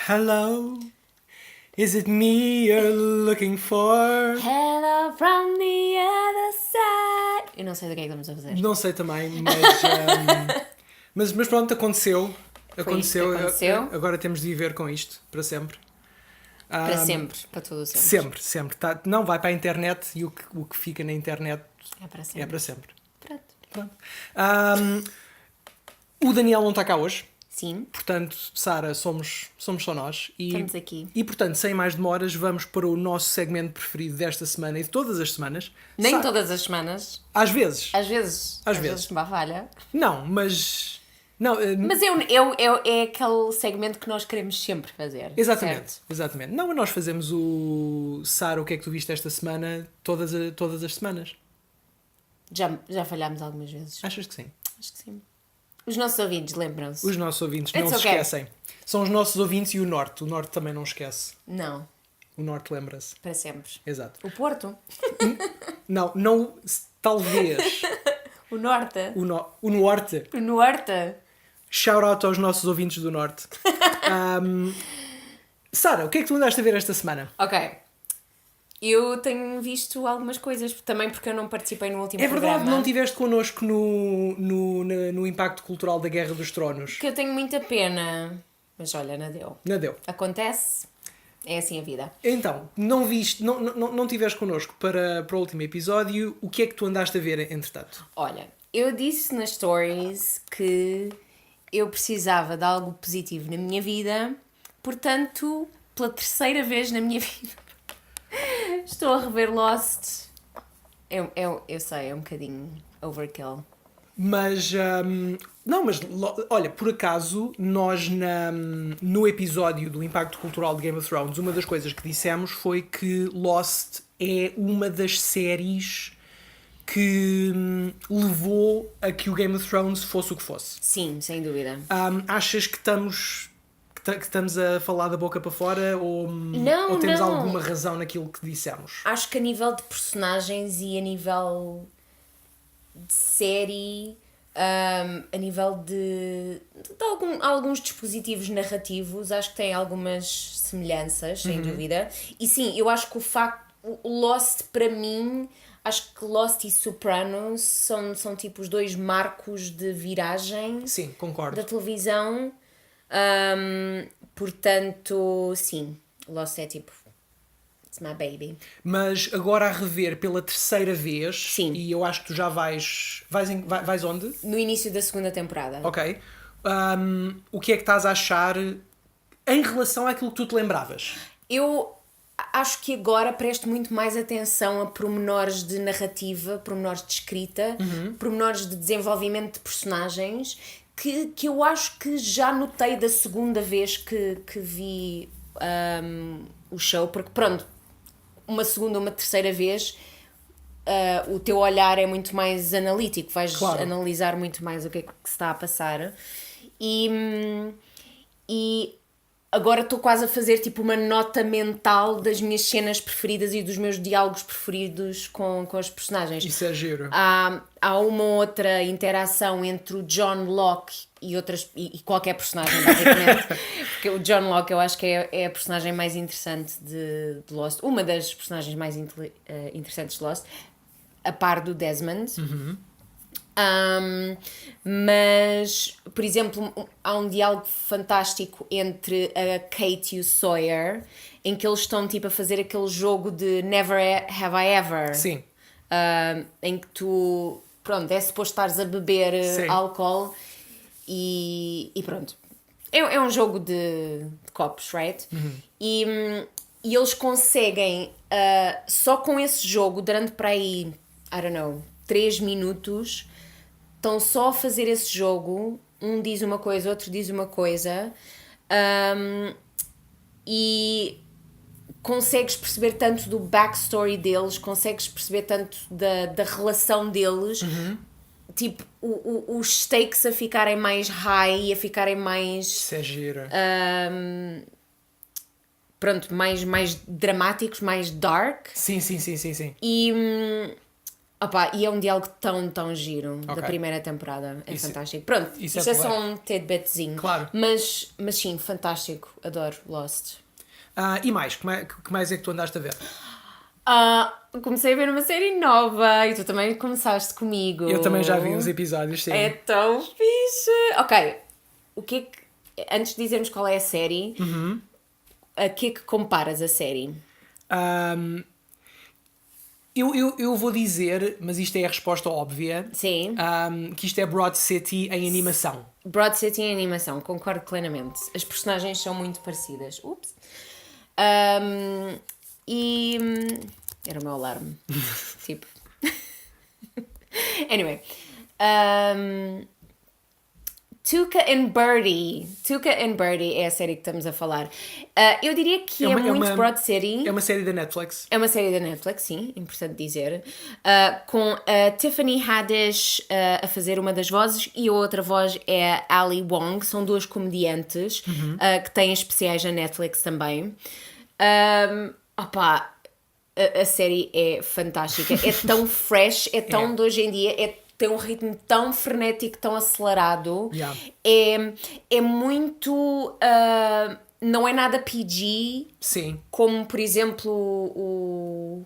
Hello, is it me you're looking for? Hello from the other side. Eu não sei do que é que estamos a fazer. Não sei também, mas pronto, aconteceu. Aconteceu. Agora temos de viver com isto, para sempre. Para sempre, para todo o sempre. Sempre. Não, vai para a internet e o que fica na internet É para sempre. é para sempre. Pronto. O Daniel não está cá hoje. Sim. Portanto, Sara, somos só nós. Estamos aqui. E, portanto, sem mais demoras, vamos para o nosso segmento preferido desta semana e de todas as semanas. Nem todas as semanas. Às vezes. Às vezes me falha. Não, mas... Não, Mas é aquele segmento que nós queremos sempre fazer. Exatamente. Não, nós fazemos o... Sara, o que é que tu viste esta semana todas as semanas. Já falhámos algumas vezes. Achas que sim? Acho que sim. Os nossos ouvintes lembram-se. Os nossos ouvintes não se esquecem. São os nossos ouvintes e o Norte. O Norte também não esquece. Não. O Norte lembra-se. Para sempre. Exato. O Porto? Não, talvez. O Norte? O Norte. O Norte? Shout out aos nossos ouvintes do Norte. Sara, o que é que tu andaste a ver esta semana? Ok. Eu tenho visto algumas coisas, também porque eu não participei no último programa. É verdade, não estiveste connosco no impacto cultural da Guerra dos Tronos. Que eu tenho muita pena. Mas olha, não deu. Não deu. Acontece. É assim a vida. Então, não estiveste connosco para o último episódio. O que é que tu andaste a ver, entretanto? Olha, eu disse nas stories que eu precisava de algo positivo na minha vida. Portanto, pela terceira vez na minha vida, estou a rever Lost. Eu sei, é um bocadinho overkill. Mas, olha, por acaso, nós no episódio do Impacto Cultural de Game of Thrones, uma das coisas que dissemos foi que Lost é uma das séries que levou a que o Game of Thrones fosse o que fosse. Sim, sem dúvida. Achas que estamos a falar da boca para fora ou temos alguma razão naquilo que dissemos? Acho que a nível de personagens e a nível de série, a nível de alguns dispositivos narrativos, acho que tem algumas semelhanças, sem dúvida. E sim, eu acho que o Lost, para mim, acho que Lost e Sopranos são tipo os dois marcos de viragem. Sim, concordo. Da televisão. Portanto, sim, Lost é tipo, it's my baby. Mas agora a rever pela terceira vez, sim. E eu acho que tu já vais onde? No início da segunda temporada. Ok. O que é que estás a achar em relação àquilo que tu te lembravas? Eu acho que agora presto muito mais atenção a pormenores de narrativa, pormenores de escrita, pormenores de desenvolvimento de personagens, que eu acho que já notei da segunda vez que vi o show, porque pronto, uma segunda, uma terceira vez, o teu olhar é muito mais analítico, vais analisar muito mais o que é que se está a passar. E agora estou quase a fazer tipo uma nota mental das minhas cenas preferidas e dos meus diálogos preferidos com os personagens. Isso é giro. Há uma outra interação entre o John Locke e qualquer personagem, basicamente. Porque o John Locke eu acho que é a personagem mais interessante de Lost. Uma das personagens mais interessantes de Lost, a par do Desmond. Mas, por exemplo, há um diálogo fantástico entre a Kate e o Sawyer, em que eles estão tipo a fazer aquele jogo de Never Have I Ever. Sim. Em que tu, pronto, é suposto estares a beber álcool e pronto. É um jogo de copos, right? E eles conseguem, só com esse jogo, durante para aí, 3 minutos, estão só a fazer esse jogo, um diz uma coisa, outro diz uma coisa, e consegues perceber tanto do backstory deles, consegues perceber tanto da relação deles, tipo, os stakes a ficarem mais high, a ficarem mais... Isso é giro. Pronto, mais dramáticos, mais dark. Sim. E Opa, e é um diálogo tão giro da Ok. primeira temporada. É Isso- fantástico. Pronto, isso isto é é só porreiro. um tidbitzinho. Claro. Mas sim, fantástico. Adoro Lost. E mais? Que mais é que tu andaste a ver? Comecei a ver uma série nova e tu também começaste comigo. Eu também já vi uns episódios, sim. É tão fixe. Ok, o que é que... Antes de dizermos qual é a série, a que é que comparas a série? Ahm, eu vou dizer, mas isto é a resposta óbvia, Sim. que isto é Broad City em animação. Broad City em animação, concordo plenamente. As personagens são muito parecidas. Ups. E... Era o meu alarme. Tipo... Anyway. Tuca and Birdie. Tuca and Birdie é a série que estamos a falar. Eu diria que é muito Broad City. É uma série da Netflix. É uma série da Netflix, sim, importante dizer. Com a Tiffany Haddish a fazer uma das vozes e a outra voz é a Ali Wong. São duas comediantes que têm especiais na Netflix também. Opa, a série é fantástica. É tão fresh, é tão de hoje em dia, tem um ritmo tão frenético, tão acelerado. Yeah. É muito... não é nada PG, Sim. como, por exemplo,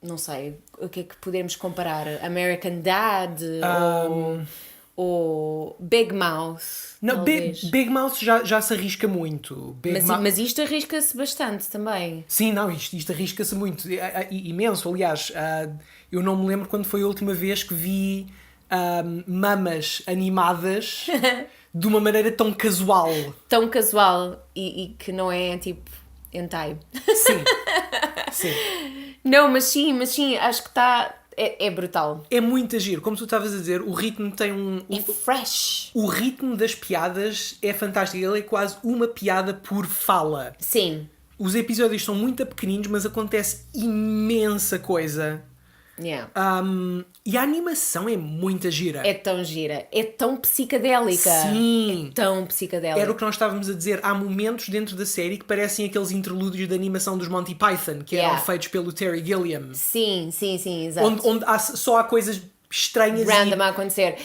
não sei, o que é que podemos comparar? American Dad ou Big Mouth. Não, Big Mouth já se arrisca muito. Mas isto arrisca-se bastante também. Sim, não, isto arrisca-se muito. Imenso, aliás. Eu não me lembro quando foi a última vez que vi mamas animadas de uma maneira tão casual. Tão casual e que não é tipo hentai. Sim. Sim. Não, mas sim, acho que está... É brutal. É muito giro. Como tu estavas a dizer, o ritmo tem É fresh. O ritmo das piadas é fantástico. Ele é quase uma piada por fala. Sim. Os episódios são muito pequeninos, mas acontece imensa coisa. Yeah. E a animação é muito gira. É tão gira. É tão psicadélica. Sim. É tão psicadélica. Era o que nós estávamos a dizer. Há momentos dentro da série que parecem aqueles interlúdios de animação dos Monty Python, que eram feitos pelo Terry Gilliam. Sim, exato. Onde só há coisas estranhas Random a acontecer.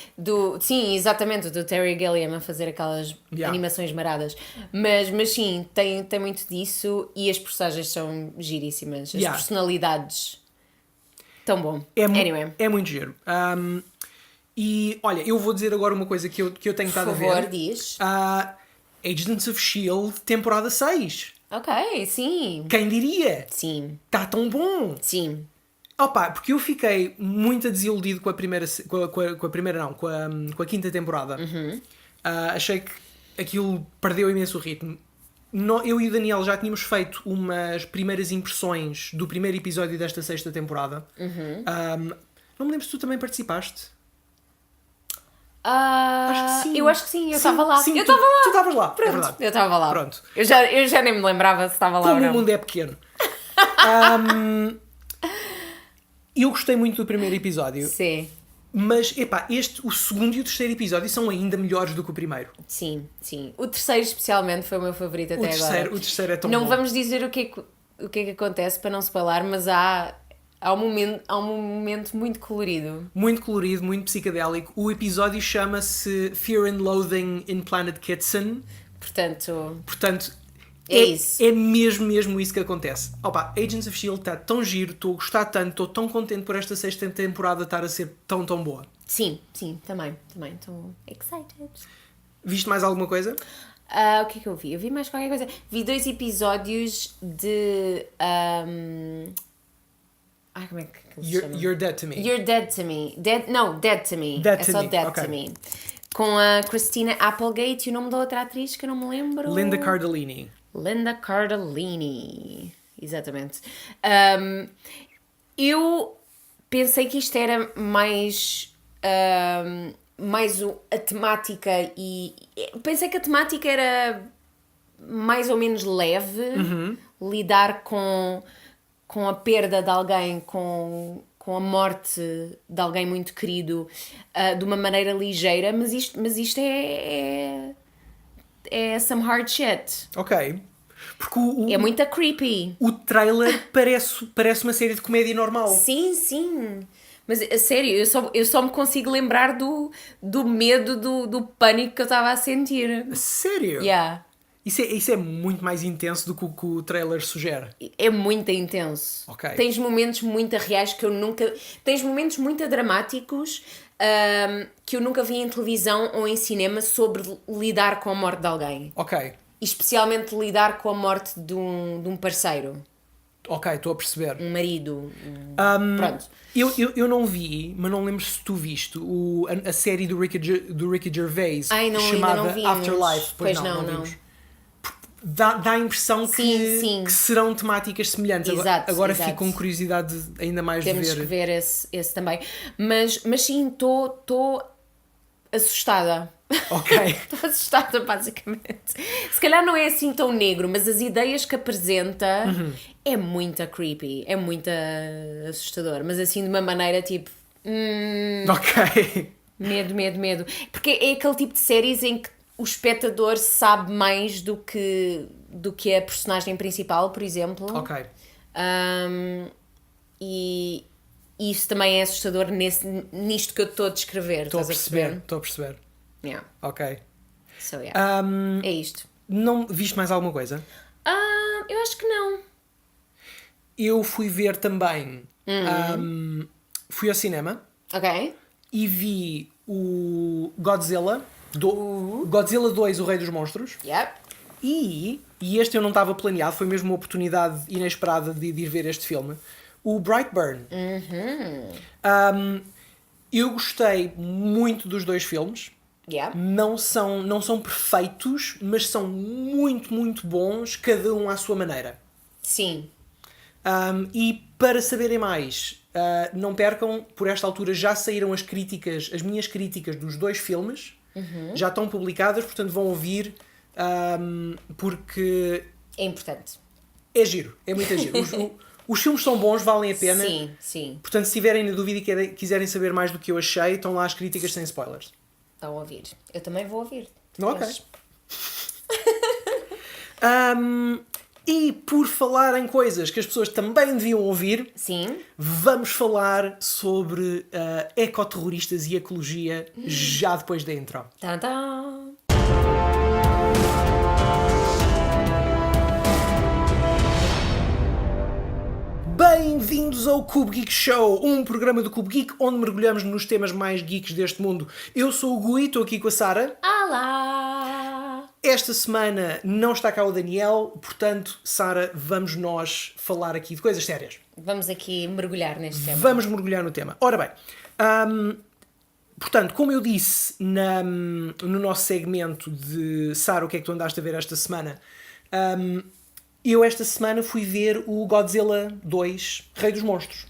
Sim, exatamente, do Terry Gilliam a fazer aquelas animações maradas. Mas sim, tem muito disso e as personagens são giríssimas. As personalidades. Tão bom. Anyway. É muito giro. E olha, eu vou dizer agora uma coisa que eu tenho estado a ver. Por favor, diz. Agents of S.H.I.E.L.D. temporada 6. Ok, sim. Quem diria? Sim. Está tão bom. Sim. Opa, porque eu fiquei muito desiludido com a primeira... Com a primeira não, com a quinta temporada. Achei que aquilo perdeu imenso o ritmo. Eu e o Daniel já tínhamos feito umas primeiras impressões do primeiro episódio desta sexta temporada. Não me lembro se tu também participaste. Acho que sim. Eu acho que sim, eu estava lá. Sim, eu estava lá. Tu estavas lá. Pronto, é verdade. eu estava lá. Pronto. Eu já nem me lembrava se estava lá Como ou o não. mundo é pequeno. Eu gostei muito do primeiro episódio. Sim. Mas, epá, o segundo e o terceiro episódio são ainda melhores do que o primeiro. Sim. O terceiro especialmente foi o meu favorito até agora. O terceiro é tão não bom. vamos dizer o que é que acontece para não spoiler, mas há um momento muito colorido. Muito colorido, muito psicadélico. O episódio chama-se Fear and Loathing in Planet Kitson. Portanto, é isso. É mesmo isso que acontece. Opa, Agents of S.H.I.E.L.D. está tão giro, estou a gostar tanto, estou tão contente por esta sexta temporada estar a ser tão boa. Sim, também. Estou excited. Viste mais alguma coisa? O que é que eu vi? Eu vi mais qualquer coisa. Vi 2 episódios de... como é que se chama? You're Dead to Me. You're Dead to Me. Dead to Me. Dead é to só Me, Dead ok. to Me. Com a Christina Applegate e o nome da outra atriz que eu não me lembro. Linda Cardellini. Linda Cardellini. Exatamente. Eu pensei que isto era mais a temática e... Pensei que a temática era mais ou menos leve. Lidar com a perda de alguém, com a morte de alguém muito querido de uma maneira ligeira, mas isto é some hard shit. Ok. Porque É muito creepy. o trailer parece uma série de comédia normal. Sim, sim. Mas a sério, eu só me consigo lembrar do medo, do pânico que eu estava a sentir. Sério? Yeah. Isso é muito mais intenso do que o trailer sugere. É muito intenso. Ok. Tens momentos muito reais que eu nunca. Tens momentos muito dramáticos que eu nunca vi em televisão ou em cinema sobre lidar com a morte de alguém. Ok. Especialmente lidar com a morte de um parceiro, Ok, estou a perceber. um marido. Pronto. Eu não vi, mas não lembro se tu viste a série do Ricky Gervais Ai, não, ainda chamada não vimos. Afterlife. Pois não. vimos. Dá a impressão Sim. que serão temáticas semelhantes. Exato, Agora exato. fico com curiosidade ainda mais Temos de que ver. ver esse também. Mas sim, estou assustada. Ok. Estou assustada, basicamente. Se calhar não é assim tão negro, mas as ideias que apresenta é muito creepy, é muito assustador, mas assim de uma maneira tipo. Ok. Medo. Porque é aquele tipo de séries em que o espectador sabe mais do que a personagem principal, por exemplo. Ok. E isso também é assustador nisto que eu estou a descrever. Estou a estás perceber. Estou a perceber. Yeah. Ok. So, yeah. É isto. Não viste mais alguma coisa? Eu acho que não. Eu fui ver também. Fui ao cinema Ok. e vi o Godzilla. Godzilla 2, o Rei dos Monstros. Yep. E este eu não estava planeado, foi mesmo uma oportunidade inesperada de ir ver este filme. O Brightburn. Eu gostei muito dos dois filmes. Yeah. Não são perfeitos, mas são muito, muito bons, cada um à sua maneira. Sim. E para saberem mais, não percam, por esta altura já saíram as minhas críticas dos dois filmes. Já estão publicadas, portanto vão ouvir, porque É importante. é giro, é muito giro. Os filmes são bons, valem a pena. Sim. Portanto, se tiverem na dúvida e quiserem saber mais do que eu achei, estão lá as críticas sem spoilers. Estão a ouvir. Eu também vou ouvir. Ok. E por falar em coisas que as pessoas também deviam ouvir, Sim. vamos falar sobre ecoterroristas e ecologia já depois da intro. Tadá. Bem-vindos ao Cube Geek Show, um programa do Cube Geek onde mergulhamos nos temas mais geeks deste mundo. Eu sou o Gui, estou aqui com a Sara. Olá! Esta semana não está cá o Daniel, portanto, Sara, vamos nós falar aqui de coisas sérias. Vamos aqui mergulhar neste tema. Vamos mergulhar no tema. Ora bem, portanto, como eu disse no nosso segmento de Sara, o que é que tu andaste a ver esta semana? Eu esta semana fui ver o Godzilla 2, Rei dos Monstros.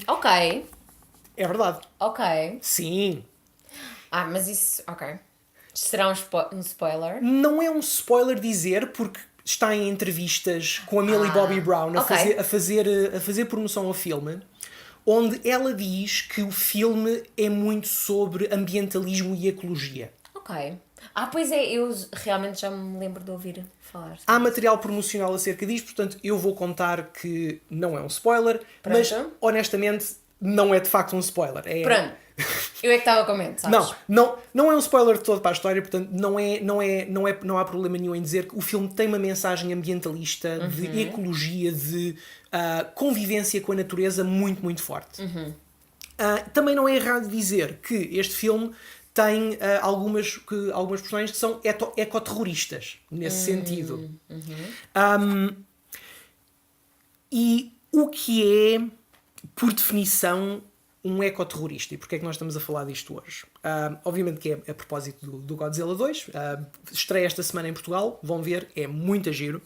Ok. É verdade. Ok. Sim. Mas isso... Ok. Será um spoiler? Não é um spoiler dizer, porque está em entrevistas com a Millie Bobby Brown a fazer promoção ao filme, onde ela diz que o filme é muito sobre ambientalismo e ecologia. Ok. Pois é, eu realmente já me lembro de ouvir falar. Há material promocional acerca disto, portanto eu vou contar que não é um spoiler, mas honestamente não é de facto um spoiler. Pronto. Eu é que estava com medo, sabes? Não é um spoiler de todo para a história, portanto não há problema nenhum em dizer que o filme tem uma mensagem ambientalista, de ecologia, de convivência com a natureza muito, muito forte. Também não é errado dizer que este filme tem algumas personagens que são ecoterroristas, nesse sentido. E o que é, por definição, um ecoterrorista? E porquê é que nós estamos a falar disto hoje? Obviamente que é a propósito do Godzilla 2. Estreia esta semana em Portugal. Vão ver, é muito giro.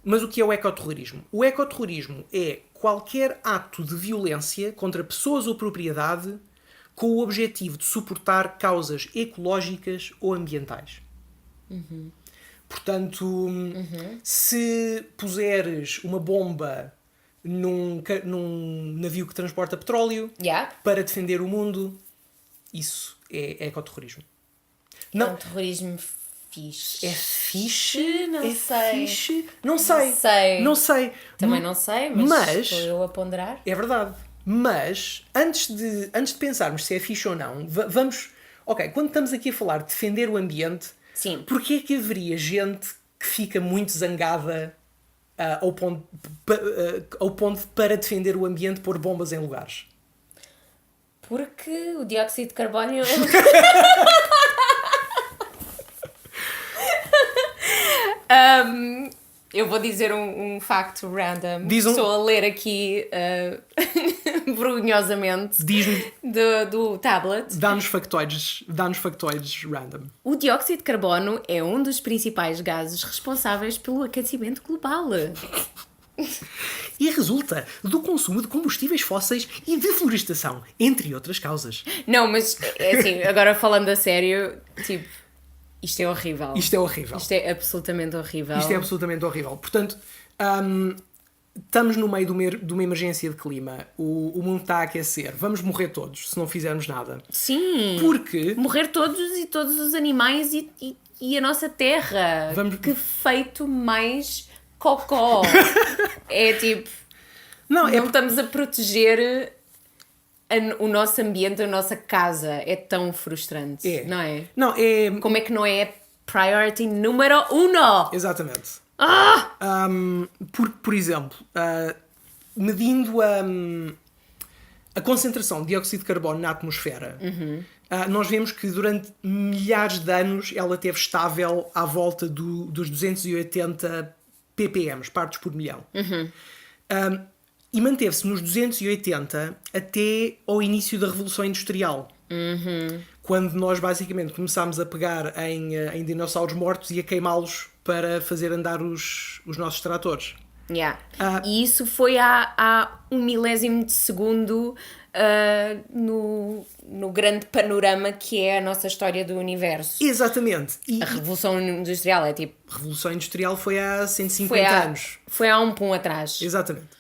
Mas o que é o ecoterrorismo? O ecoterrorismo é qualquer ato de violência contra pessoas ou propriedade com o objetivo de suportar causas ecológicas ou ambientais. Portanto, se puseres uma bomba num navio que transporta petróleo para defender o mundo, isso é ecoterrorismo. É um terrorismo fixe. É fixe? Não é sei. Fixe? Não sei. sei. Não sei. Também não sei, mas estou eu a ponderar. É verdade. Mas, antes de pensarmos se é fixe ou não, vamos... Ok, quando estamos aqui a falar de defender o ambiente, Sim. porquê é que haveria gente que fica muito zangada ao ponto de, para defender o ambiente, pôr bombas em lugares? Porque o dióxido de carbono... eu vou dizer um facto random. Estou a ler aqui vergonhosamente Diz-me, do tablet. dá-nos factoides random. O dióxido de carbono é um dos principais gases responsáveis pelo aquecimento global. E resulta do consumo de combustíveis fósseis e deflorestação, entre outras causas. Não, mas é assim, agora falando a sério, tipo, isto é horrível. Isto é horrível. Isto é absolutamente horrível. Isto é absolutamente horrível. Portanto, estamos no meio de uma emergência de clima. O mundo está a aquecer. Vamos morrer todos se não fizermos nada. Sim. Porque... Morrer todos e todos os animais e a nossa terra. Que feito mais cocó. É tipo... Não estamos a proteger o nosso ambiente, a nossa casa. É tão frustrante, não é? Não, é... Como é que não é priority número 1? Exatamente. Por exemplo, medindo a concentração de dióxido de carbono na atmosfera, nós vemos que durante milhares de anos ela esteve estável à volta dos 280 ppm, partes por milhão. E manteve-se nos 280 até ao início da Revolução Industrial. Quando nós basicamente começámos a pegar em dinossauros mortos e a queimá-los para fazer andar os nossos tratores. Yeah. E isso foi há 1 milésimo de segundo no grande panorama que é a nossa história do universo. Exatamente. A Revolução Industrial é tipo... A Revolução Industrial foi há 150 anos. Foi há um pum atrás. Exatamente.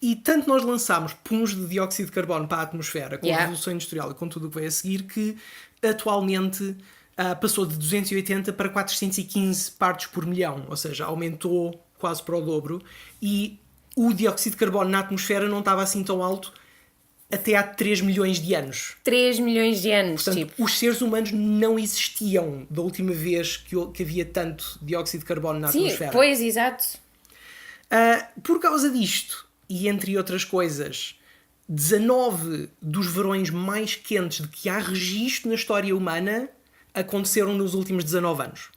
E tanto nós lançámos puns de dióxido de carbono para a atmosfera com a Revolução Industrial e com tudo o que veio a seguir, que atualmente passou de 280 para 415 partes por milhão, ou seja, aumentou quase para o dobro, e o dióxido de carbono na atmosfera não estava assim tão alto até há 3 milhões de anos. 3 milhões de anos, portanto, tipo. Os seres humanos não existiam da última vez que havia tanto dióxido de carbono na atmosfera. Sim, pois, exato. Por causa disto, e entre outras coisas, 19 dos verões mais quentes de que há registro na história humana aconteceram nos últimos 19 anos.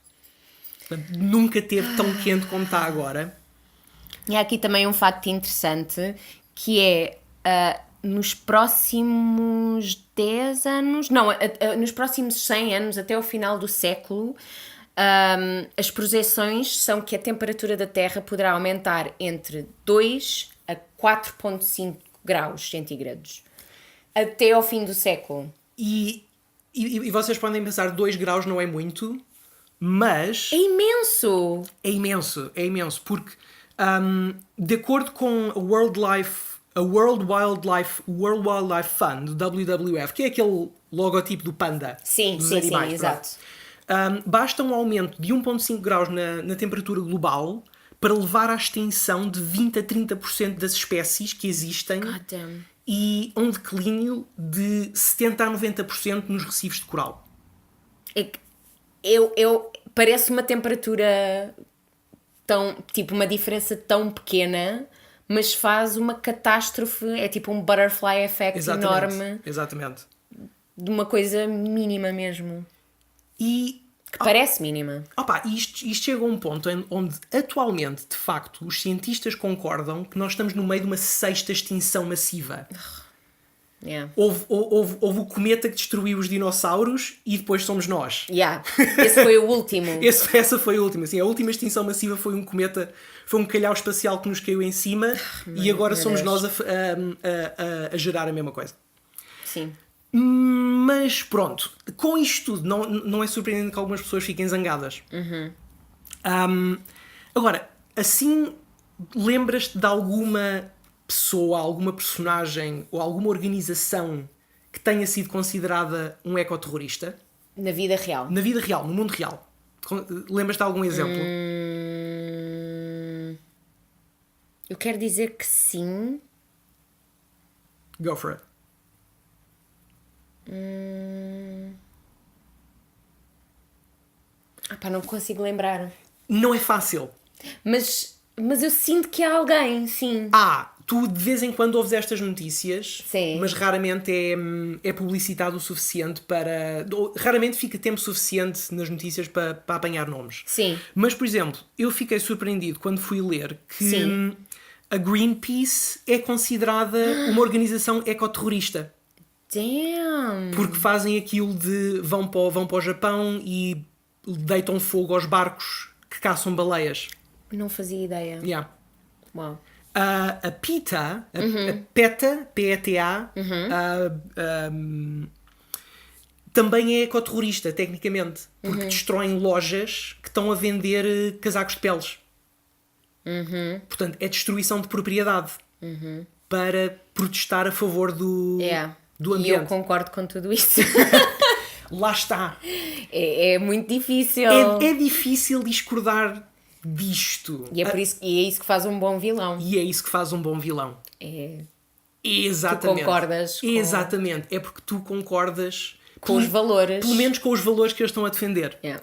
Portanto, nunca teve tão quente como está agora. E há aqui também um facto interessante, que é nos próximos 10 anos, não, nos próximos 100 anos, até o final do século, as projeções são que a temperatura da Terra poderá aumentar entre 2 a 4,5 graus centígrados até ao fim do século. E vocês podem pensar, 2 graus não é muito, mas... É imenso! É imenso, porque de acordo com a World Wildlife Fund, o WWF, que é aquele logotipo do panda dos animais, sim, exato. Basta um aumento de 1,5 graus na temperatura global para levar à extinção de 20 a 30% das espécies que existem e um declínio de 70 a 90% nos recifes de coral. Parece uma temperatura tão, tipo, uma diferença tão pequena, mas faz uma catástrofe, é tipo um butterfly effect enorme. Exatamente. De uma coisa mínima mesmo. Que parece mínima. Isto chega a um ponto onde atualmente, de facto, os cientistas concordam que nós estamos no meio de uma 6ª extinção massiva. Houve o cometa que destruiu os dinossauros e depois somos nós. Esse foi o último. Essa foi a última. Sim, a última extinção massiva foi um cometa, foi um calhau espacial que nos caiu em cima e agora somos nós a gerar a mesma coisa. Sim. Mas pronto, com isto tudo, não é surpreendente que algumas pessoas fiquem zangadas. Agora, assim, lembras-te de alguma pessoa, alguma personagem ou alguma organização que tenha sido considerada um ecoterrorista? Na vida real. Na vida real, no mundo real. Lembras-te de algum exemplo? Eu quero dizer que sim. Go for it. Não consigo lembrar. Não é fácil. Mas eu sinto que há alguém, sim. Tu de vez em quando ouves estas notícias, Sim. mas raramente é publicitado o suficiente para... Raramente fica tempo suficiente nas notícias para apanhar nomes. Sim. Mas, por exemplo, eu fiquei surpreendido quando fui ler que Sim. a Greenpeace é considerada uma organização ecoterrorista. Damn! Porque fazem aquilo de vão para o Japão e deitam fogo aos barcos que caçam baleias. Não fazia ideia. Yeah. Uau. A PETA, a PETA, P-E-T-A, também é ecoterrorista, tecnicamente, porque destroem lojas que estão a vender casacos de peles. Portanto, é destruição de propriedade para protestar a favor do ambiente. E eu concordo com tudo isso. Lá está. É muito difícil. É difícil discordar disto. E é isso que faz um bom vilão. E é isso que faz um bom vilão. Exatamente. Tu concordas com... Exatamente. É porque tu concordas com os valores. Pelo menos com os valores que eles estão a defender. Yeah.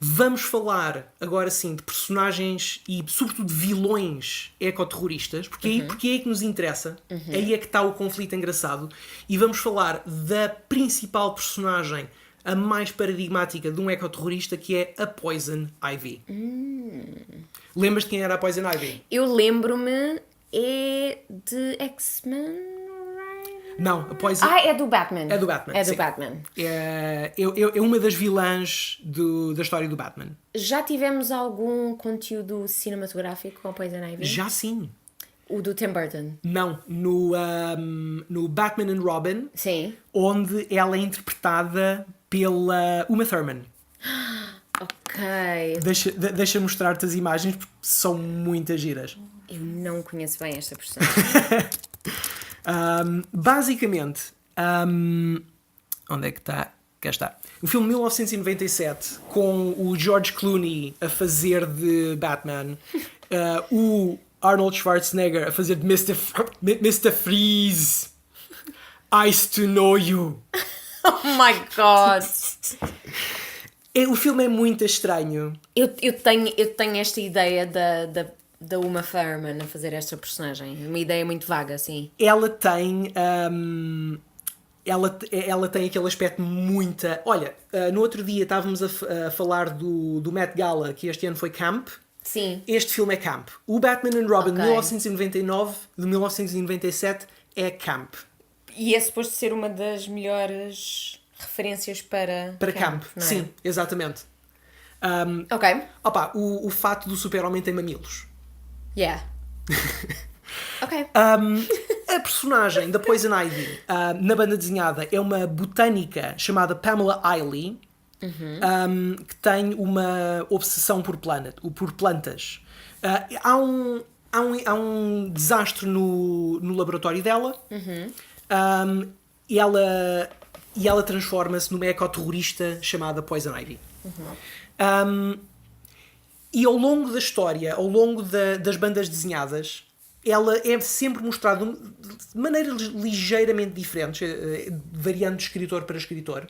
Vamos falar agora sim de personagens e sobretudo de vilões ecoterroristas, porque é aí que nos interessa, aí é que está o conflito engraçado, e vamos falar da principal personagem, a mais paradigmática de um ecoterrorista, que é a Poison Ivy. Lembras-te quem era a Poison Ivy? Eu lembro-me de X-Men. Não, a Poison... é do Batman. É do Batman, É do sim. Batman. É uma das vilãs da história do Batman. Já tivemos algum conteúdo cinematográfico com a Poison Ivy? Já sim. O do Tim Burton. Não, no Batman and Robin, Sim. onde ela é interpretada pela Uma Thurman. Ok. Deixa mostrar-te as imagens, porque são muitas giras. Eu não conheço bem esta personagem. Basicamente, onde é que está? Cá está. O filme 1997, com o George Clooney a fazer de Batman, o Arnold Schwarzenegger a fazer de Mr. Freeze. Ice to know you. Oh my God! O filme é muito estranho. Eu tenho esta ideia da Uma Thurman a fazer esta personagem. Uma ideia muito vaga, assim. Ela tem... Ela tem aquele aspecto muito... Olha, no outro dia estávamos a falar do Met Gala, que este ano foi camp. Sim. Este filme é camp. O Batman and Robin de Ok. 1999, de 1997, é camp. E é suposto ser uma das melhores referências para Camp. não é? Sim, exatamente. Ok. O fato do super-homem tem mamilos. Yeah. Ok. A personagem da Poison Ivy na banda desenhada é uma botânica chamada Pamela Eiley, que tem uma obsessão por plantas. Há um desastre no laboratório dela, e ela transforma-se numa ecoterrorista chamada Poison Ivy. E ao longo da história, ao longo das bandas desenhadas, ela é sempre mostrada de maneiras ligeiramente diferentes, variando de escritor para escritor,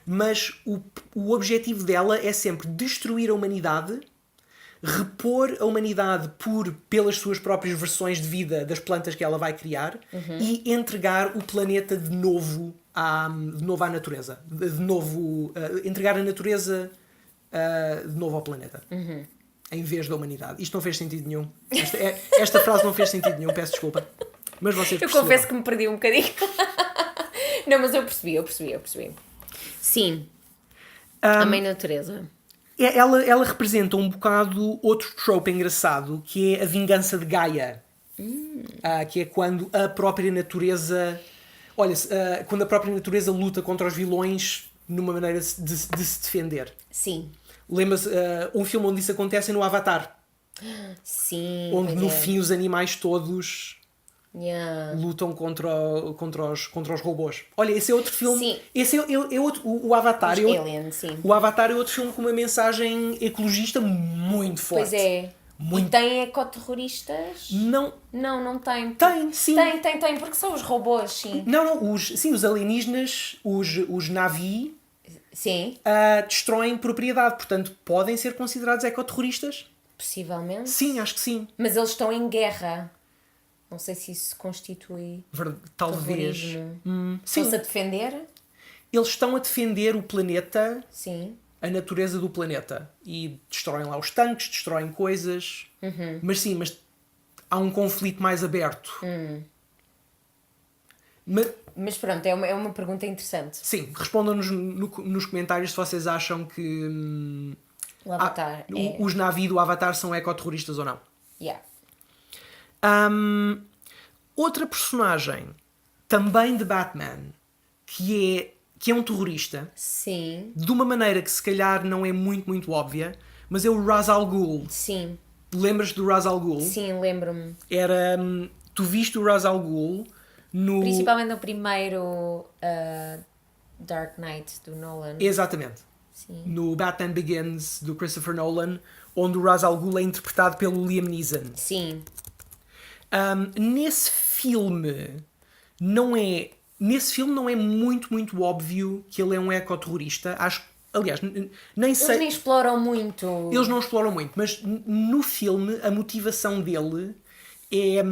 mas o objetivo dela é sempre destruir a humanidade, repor a humanidade pelas suas próprias versões de vida das plantas que ela vai criar, e entregar o planeta de novo à natureza. Entregar a natureza de novo ao planeta. Em vez da humanidade. Isto não fez sentido nenhum. Esta frase não fez sentido nenhum, peço desculpa. Mas vocês Eu perceberam. confesso que me perdi um bocadinho. Não, mas eu percebi. Sim. A mãe natureza. Ela representa um bocado outro trope engraçado, que é a vingança de Gaia. Que é quando a própria natureza... Olha, quando a própria natureza luta contra os vilões numa maneira de se defender. Sim. Lembra-se, um filme onde isso acontece é no Avatar. Sim. Onde pois no é. fim os animais todos Yeah. lutam contra os robôs. Olha, esse é outro filme. Sim. Esse é outro. O Avatar. Os É outro, Alien, sim. o Avatar é outro filme com uma mensagem ecologista muito forte. Pois é. Muito. E tem ecoterroristas? Não. Não tem. Tem, sim. Tem, porque são os robôs, sim. Não. Os alienígenas, os Na'vi, Sim, destroem propriedade. Portanto, podem ser considerados ecoterroristas? possivelmente. Sim, acho que sim. Mas eles estão em guerra. Não sei se isso constitui Talvez. terrorismo. Sim. Estão-se a defender? Eles estão a defender o planeta, Sim. a natureza do planeta. E destroem lá os tanques, destroem coisas. Mas sim, há um conflito mais aberto. Mas pronto, é uma pergunta interessante. Sim, respondam-nos nos comentários se vocês acham que O Avatar é... os Na'vi do Avatar são ecoterroristas ou não. Yeah. Outra personagem, também de Batman, que é um terrorista, Sim, de uma maneira que se calhar não é muito, muito óbvia, mas é o Ra's al Ghul. sim. Lembras do Ra's al Ghul? Sim, lembro-me. Era... tu viste o Ra's al Ghul no... Principalmente no primeiro Dark Knight do Nolan. Exatamente. Sim. No Batman Begins, do Christopher Nolan, onde o Ra's al Ghul é interpretado pelo Liam Neeson. Sim. Nesse filme não é muito, muito óbvio que ele é um ecoterrorista. Aliás, nem sei... Eles nem exploram muito. Eles não exploram muito, mas no filme a motivação dele é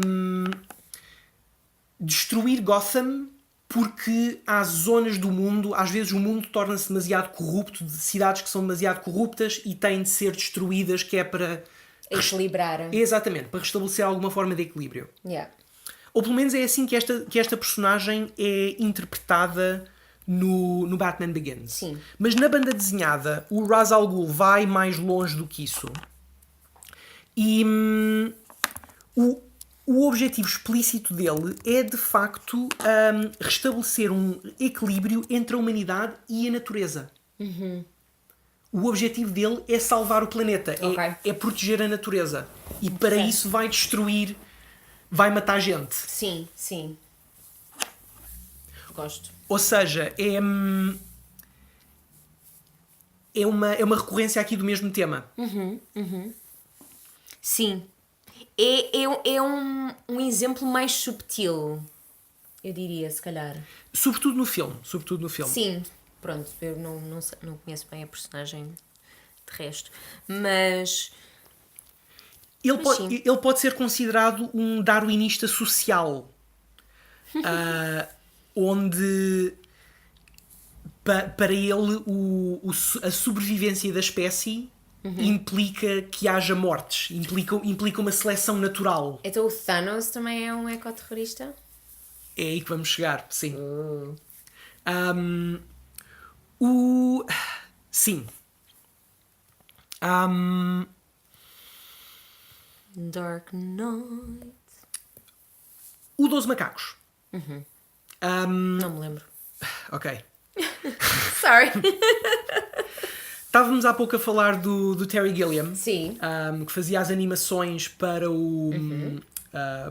destruir Gotham porque há zonas do mundo, às vezes o mundo torna-se demasiado corrupto, de cidades que são demasiado corruptas e têm de ser destruídas, que é para... Equilibrar. Exatamente, para restabelecer alguma forma de equilíbrio. Yeah. Ou pelo menos é assim que esta personagem é interpretada no Batman Begins. Sim. Mas na banda desenhada, o Ra's al Ghul vai mais longe do que isso. E o objetivo explícito dele é, de facto, restabelecer um equilíbrio entre a humanidade e a natureza. O objetivo dele é salvar o planeta, Ok. é proteger a natureza. E para isso vai destruir, vai matar gente. Sim, sim. Gosto. Ou seja, é uma recorrência aqui do mesmo tema. Sim. É um exemplo mais subtil, eu diria, se calhar. Sobretudo no filme. Sim. Pronto, eu não conheço bem a personagem de resto. Mas Ele pode ser considerado um darwinista social. Onde para ele a sobrevivência da espécie implica que haja mortes, implica uma seleção natural. então o Thanos também é um ecoterrorista? É aí que vamos chegar, sim. Sim. Dark Knight. O 12 Macacos. Não me lembro. Ok. Sorry. Estávamos há pouco a falar do Terry Gilliam. Sim. Que fazia as animações para o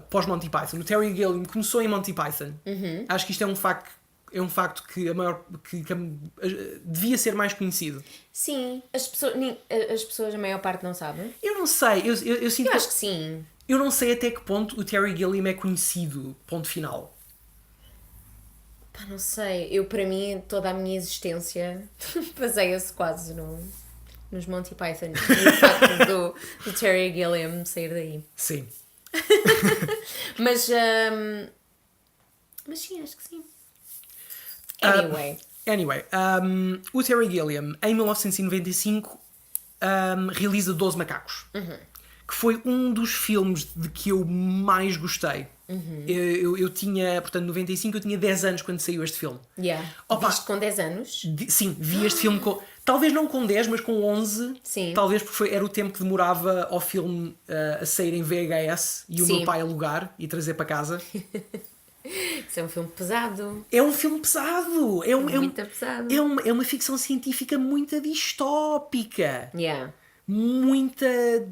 pós-Monty Python. O Terry Gilliam começou em Monty Python. Acho que isto é um facto que devia ser mais conhecido. Sim, as pessoas a maior parte não sabem. Eu não sei, eu sinto Eu acho que sim. eu não sei até que ponto o Terry Gilliam é conhecido, ponto final. Pá, não sei. Eu, para mim, toda a minha existência baseia-se quase nos Monty Python. E o facto do Terry Gilliam sair daí. Sim. Mas sim, acho que sim. Anyway, o Terry Gilliam, em 1995, realiza 12 Macacos. Que foi um dos filmes de que eu mais gostei. Eu tinha, portanto, 95, eu tinha 10 anos quando saiu este filme. Yeah. Opa. Viste com 10 anos? Sim, vi este filme talvez não com 10, mas com 11. Sim. Talvez porque era o tempo que demorava ao filme a sair em VHS e o Sim. meu pai alugar e trazer para casa. Isso é um filme pesado. É um filme pesado. Muito pesado. É uma ficção científica muito distópica. Yeah. muita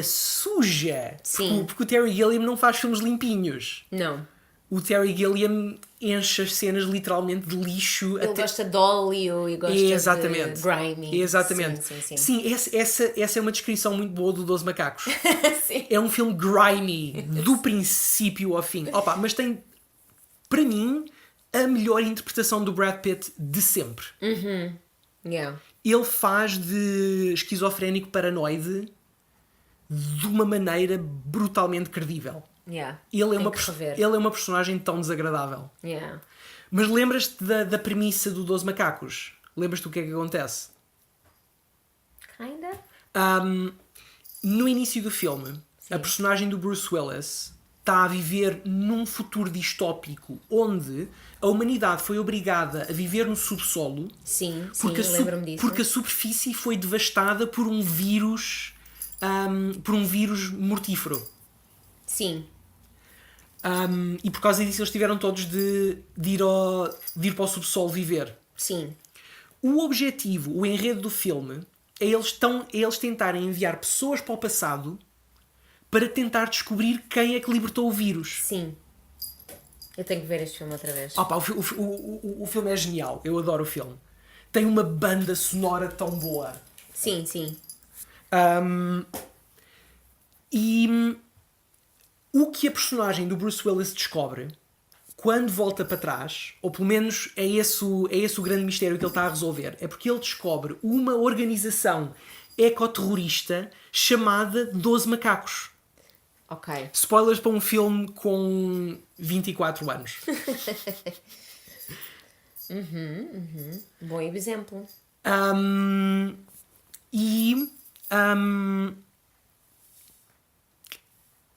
suja. Sim. Porque o Terry Gilliam não faz filmes limpinhos. Não. O Terry Gilliam enche as cenas literalmente de lixo. Ele gosta de óleo e gosta Exatamente. de grimy. Exatamente. Sim. Sim, essa é uma descrição muito boa do 12 Macacos. Sim. É um filme grimy, do princípio ao fim. Mas tem, para mim, a melhor interpretação do Brad Pitt de sempre. Yeah. Ele faz de esquizofrénico paranoide de uma maneira brutalmente credível. Yeah. Ele Tenho que rever. é uma personagem tão desagradável. Yeah. Mas lembras-te da premissa do 12 Macacos? Lembras-te o que é que acontece? Kinda? No início do filme, a personagem do Bruce Willis está a viver num futuro distópico onde a humanidade foi obrigada a viver no subsolo Sim, porque lembro-me disso. porque a superfície foi devastada por um vírus mortífero. Sim. E por causa disso eles tiveram todos de ir para o subsolo viver. Sim. O objetivo, o enredo do filme é eles tentarem enviar pessoas para o passado para tentar descobrir quem é que libertou o vírus. Sim. Eu tenho que ver este filme outra vez. O filme é genial. Eu adoro o filme. Tem uma banda sonora tão boa. Sim. E o que a personagem do Bruce Willis descobre quando volta para trás, ou pelo menos é esse o grande mistério que ele está a resolver, é porque ele descobre uma organização ecoterrorista chamada 12 Macacos. Ok. Spoilers para um filme com 24 anos. Bom exemplo.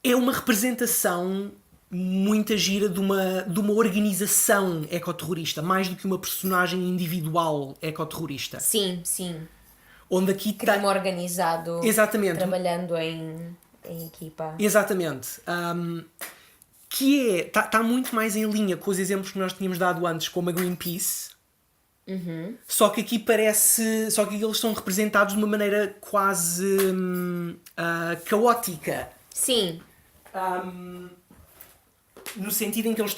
É uma representação muito gira de uma organização ecoterrorista, mais do que uma personagem individual ecoterrorista. Sim. Onde aqui Crime organizado. Exatamente. Trabalhando em equipa. Exatamente. Que está muito mais em linha com os exemplos que nós tínhamos dado antes, como a Greenpeace. Só que aqui só que eles são representados de uma maneira quase caótica. Sim. No sentido em que eles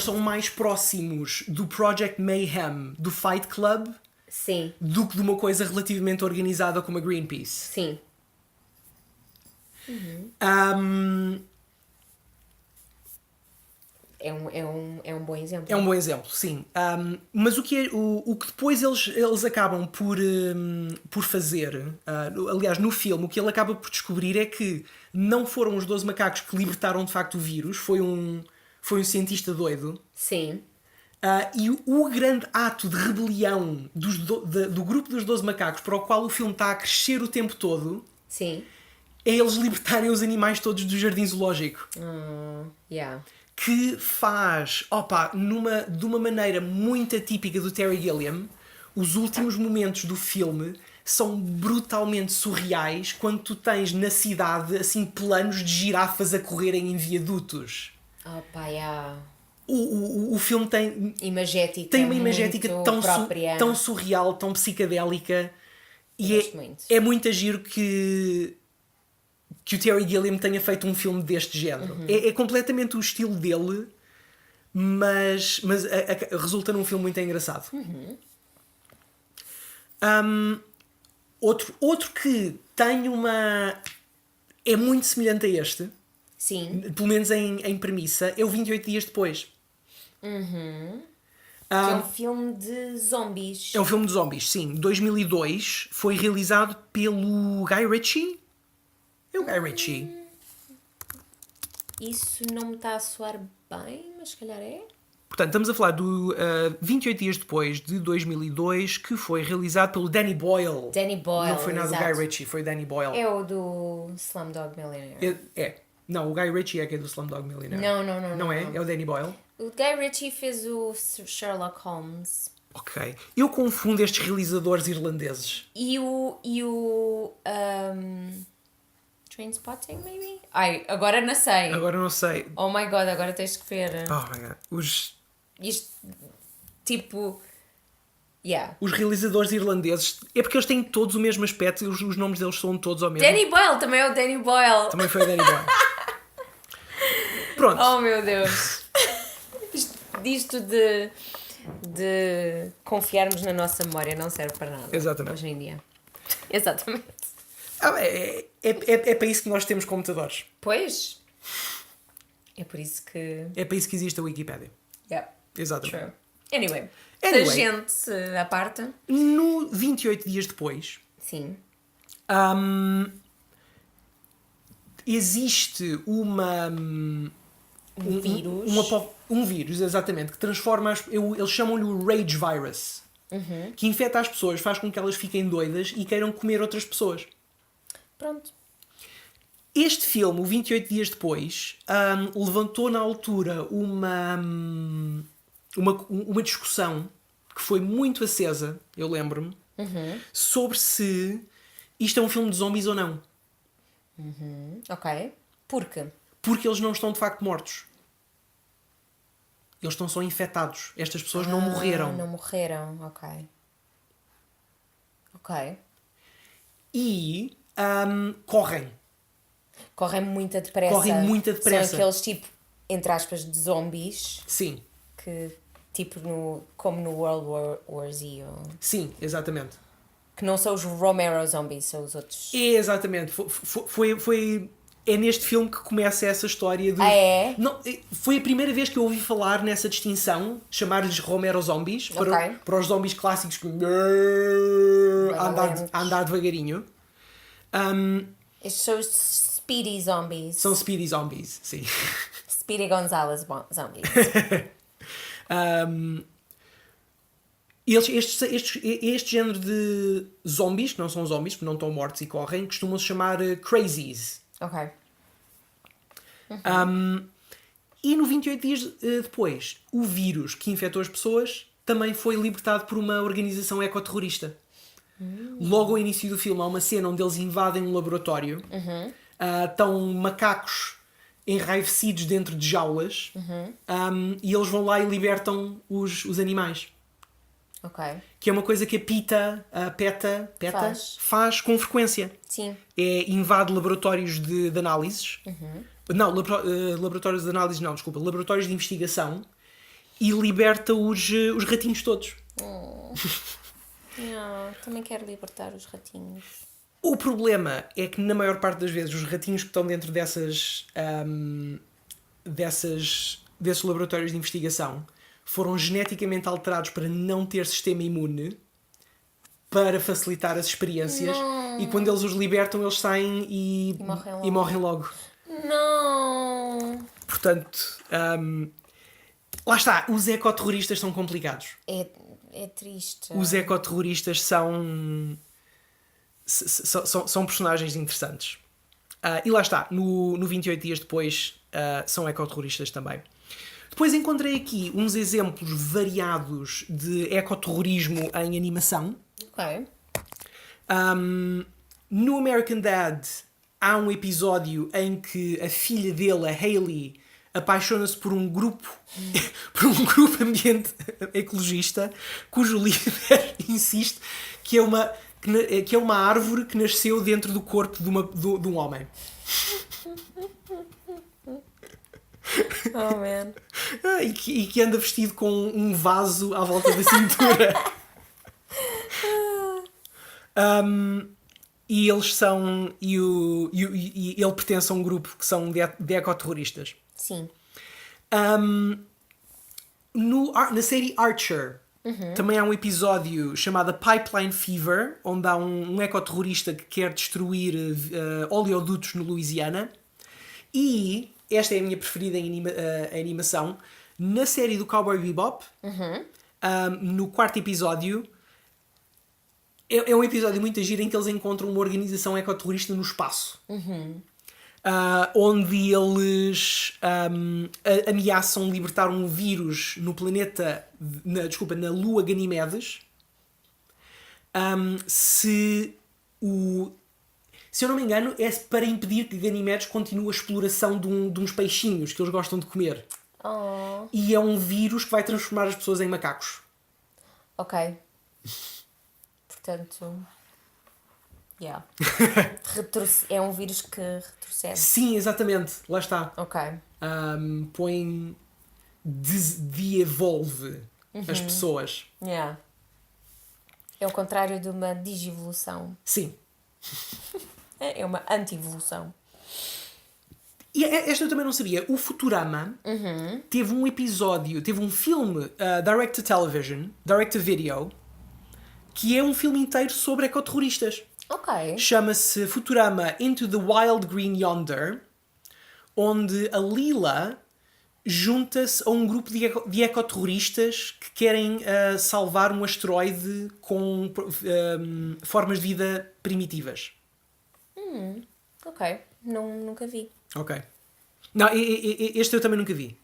são mais próximos do Project Mayhem, do Fight Club, Sim. do que de uma coisa relativamente organizada como a Greenpeace. Sim. É um bom exemplo. É um bom exemplo, sim. Mas o que depois eles acabam por fazer, aliás, no filme, o que ele acaba por descobrir é que não foram os 12 macacos que libertaram de facto o vírus, foi um cientista doido. Sim. E o grande ato de rebelião do grupo dos 12 macacos, para o qual o filme está a crescer o tempo todo, Sim. é eles libertarem os animais todos do jardim zoológico. Yeah. Que faz, de uma maneira muito atípica do Terry Gilliam, os últimos momentos do filme são brutalmente surreais quando tu tens na cidade assim planos de girafas a correrem em viadutos. Yeah. O filme tem uma imagética tão surreal, tão psicadélica, e é muito giro que o Terry Gilliam tenha feito um filme deste género. É completamente o estilo dele, mas resulta num filme muito engraçado. Outro que tem é muito semelhante a este, Sim. pelo menos em premissa, é o 28 Dias Depois. Que é um filme de zombies. É um filme de zombies, sim. 2002, foi realizado pelo Guy Ritchie. É o Guy Ritchie. Isso não me está a soar bem, mas se calhar é. Portanto, estamos a falar do 28 Dias Depois, de 2002, que foi realizado pelo Danny Boyle. Danny Boyle, não foi nada do exato. Guy Ritchie, foi o Danny Boyle. É o do Slumdog Millionaire. Não, o Guy Ritchie é que é do Slumdog Millionaire. Não. Não é? É o Danny Boyle? O Guy Ritchie fez o Sherlock Holmes. Ok. Eu confundo estes realizadores irlandeses. E o Trainspotting, maybe? Ai, agora não sei. Agora não sei. Oh my god, agora tens que ver. Oh my god. Isto, tipo, Yeah. Os realizadores irlandeses, é porque eles têm todos o mesmo aspecto e os nomes deles são todos ao mesmo. Danny Boyle, também é o Danny Boyle. Também foi o Danny Boyle. Pronto. Oh meu Deus. Disto de confiarmos na nossa memória não serve para nada. Exatamente. Hoje em dia. Exatamente. É para isso que nós temos computadores. Pois. É por isso que... É para isso que existe a Wikipédia. Yeah. Exatamente. True. Anyway. Anyway. Tangente à parte. No 28 dias depois, Sim. existe Um vírus. Um vírus, exatamente, que transforma eles chamam-lhe o Rage Virus, que infecta as pessoas, faz com que elas fiquem doidas e queiram comer outras pessoas. Pronto. Este filme, o 28 dias depois, levantou na altura uma discussão que foi muito acesa, eu lembro-me, sobre se isto é um filme de zombies ou não. Ok. Por quê? Porque eles não estão de facto mortos. Eles estão só infectados. Estas pessoas não morreram. Não morreram, ok. Ok. E correm. Correm muito depressa. Correm muito depressa. São aqueles tipo, entre aspas, de zombies Sim. que, tipo, como no World War Z. Ou... Sim, exatamente. Que não são os Romero zombies, são os outros. Exatamente. É neste filme que começa essa história de... Ah, é? Não, foi a primeira vez que eu ouvi falar nessa distinção, chamar-lhes Romero zombies, para os zombies clássicos que... a andar devagarinho. Estes são os Speedy zombies. São speedy zombies, sim. Speedy Gonzalez zombies. Este género de zombies, que não são zombies, porque não estão mortos e correm, costumam-se chamar crazies. Ok. E no 28 dias depois, o vírus que infectou as pessoas também foi libertado por uma organização ecoterrorista. Logo ao início do filme há uma cena onde eles invadem um laboratório. Estão macacos enraivecidos dentro de jaulas. E eles vão lá e libertam os animais. Ok. Que é uma coisa que a PETA faz com frequência. Sim. Invade laboratórios de análises. Não, laboratórios de análises não, desculpa. Laboratórios de investigação. E liberta os ratinhos todos. Não, também quero libertar os ratinhos. O problema é que na maior parte das vezes os ratinhos que estão dentro desses laboratórios de investigação foram geneticamente alterados para não ter sistema imune, para facilitar as experiências. Não. E quando eles os libertam, eles saem e morrem logo. Não! Portanto, lá está, os ecoterroristas são complicados. É triste. Os ecoterroristas são personagens interessantes. E lá está, no 28 dias depois, são ecoterroristas também. Depois encontrei aqui uns exemplos variados de ecoterrorismo em animação. Ok. No American Dad há um episódio em que a filha dele, a Hayley, apaixona-se por um grupo ambiente ecologista, cujo líder insiste que é uma árvore que nasceu dentro do corpo de um homem. Oh, man. E que anda vestido com um vaso à volta da cintura. E eles são... E ele pertence a um grupo que são de ecoterroristas. Sim. Na série Archer, também há um episódio chamado Pipeline Fever, onde há um ecoterrorista que quer destruir oleodutos no Louisiana. E esta é a minha preferida em animação. Na série do Cowboy Bebop, no quarto episódio, é um episódio muito giro em que eles encontram uma organização ecoterrorista no espaço. Onde eles ameaçam libertar um vírus no planeta, na Lua Ganimedes, se eu não me engano, é para impedir que Ganimedes continue a exploração de uns peixinhos que eles gostam de comer. Oh. E é um vírus que vai transformar as pessoas em macacos. Ok. Portanto, yeah. É um vírus que retrocede. Sim, exatamente. Lá está. Ok. De-evolve as pessoas. Yeah. É o contrário de uma digivolução. Sim. É uma anti-evolução. E esta eu também não sabia. O Futurama teve um episódio, teve um filme direct-to-television, direct-to-video, que é um filme inteiro sobre ecoterroristas. Ok. Chama-se Futurama Into the Wild Green Yonder, onde a Leela junta-se a um grupo de ecoterroristas que querem salvar um asteroide com formas de vida primitivas. Ok. Nunca vi. Ok. Não, este eu também nunca vi.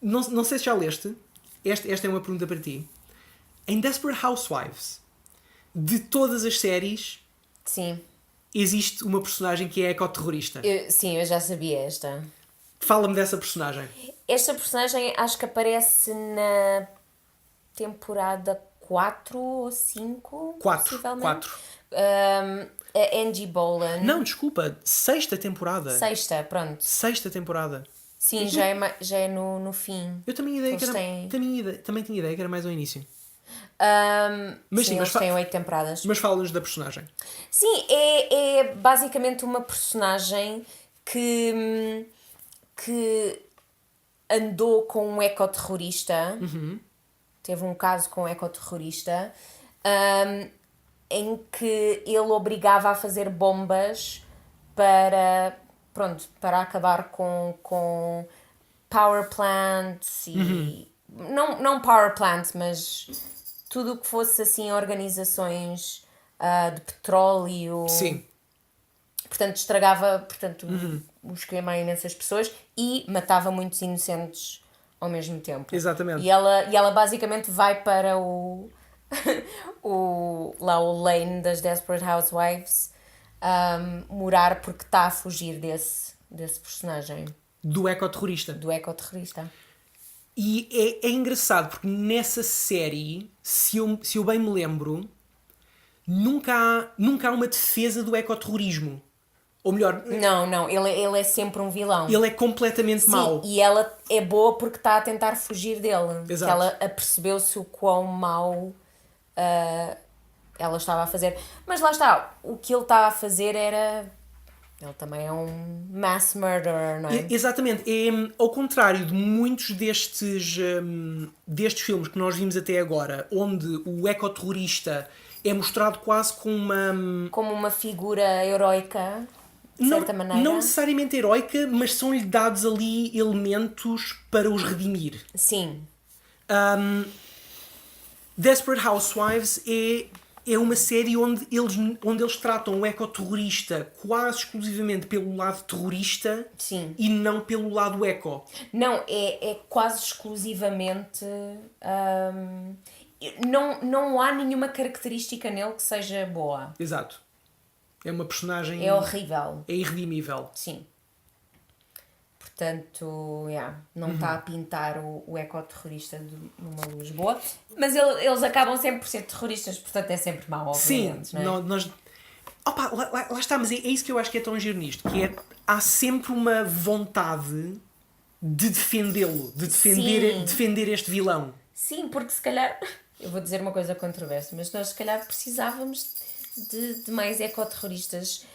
Não sei se já leste. Esta é uma pergunta para ti. Em Desperate Housewives, de todas as séries, Sim. existe uma personagem que é ecoterrorista. Sim, eu já sabia esta. Fala-me dessa personagem. Esta personagem acho que aparece na temporada 4 ou 5. 4. Possivelmente. A Angie Bolan. Não, desculpa. Sexta temporada. Sexta temporada. Sim, já é no fim. Eu também tinha ideia que era mais ao início. Mas sim, eles têm 8 temporadas. Mas fala-nos da personagem. Sim, é basicamente uma personagem que andou com um ecoterrorista. Teve um caso com um ecoterrorista em que ele obrigava a fazer bombas para acabar com power plants e não power plants, mas tudo o que fosse assim organizações de petróleo. Sim. Portanto, estragava o esquema a imensas pessoas e matava muitos inocentes ao mesmo tempo. Exatamente. E ela basicamente vai para o Lane das Desperate Housewives morar porque está a fugir desse personagem. Do ecoterrorista. E é engraçado porque nessa série, se eu bem me lembro, nunca há uma defesa do ecoterrorismo. Ou melhor... Não, ele é sempre um vilão. Ele é completamente mau. E ela é boa porque está a tentar fugir dele. Exato. Que ela apercebeu-se o quão mau ela estava a fazer. Mas lá está, o que ele estava a fazer era... Ele também é um mass murderer, não é? Exatamente. Ao contrário de muitos destes filmes que nós vimos até agora, onde o ecoterrorista é mostrado quase como uma figura heroica, de certa maneira. Não necessariamente heroica, mas são-lhe dados ali elementos para os redimir. Sim. Desperate Housewives é uma série onde eles tratam o ecoterrorista quase exclusivamente pelo lado terrorista. Sim. E não pelo lado eco. Não, é quase exclusivamente... Não há nenhuma característica nele que seja boa. Exato. É uma personagem... É horrível. É irredimível. Sim. Portanto, não está a pintar o ecoterrorista numa luz boa. Mas eles acabam sempre por ser terroristas, portanto é sempre mau, obviamente. Sim, não é? nós... Opa, lá está, mas é isso que eu acho que é tão giro nisto, que há sempre uma vontade de defendê-lo, de defender este vilão. Sim, porque se calhar... Eu vou dizer uma coisa controversa, mas nós se calhar precisávamos de mais ecoterroristas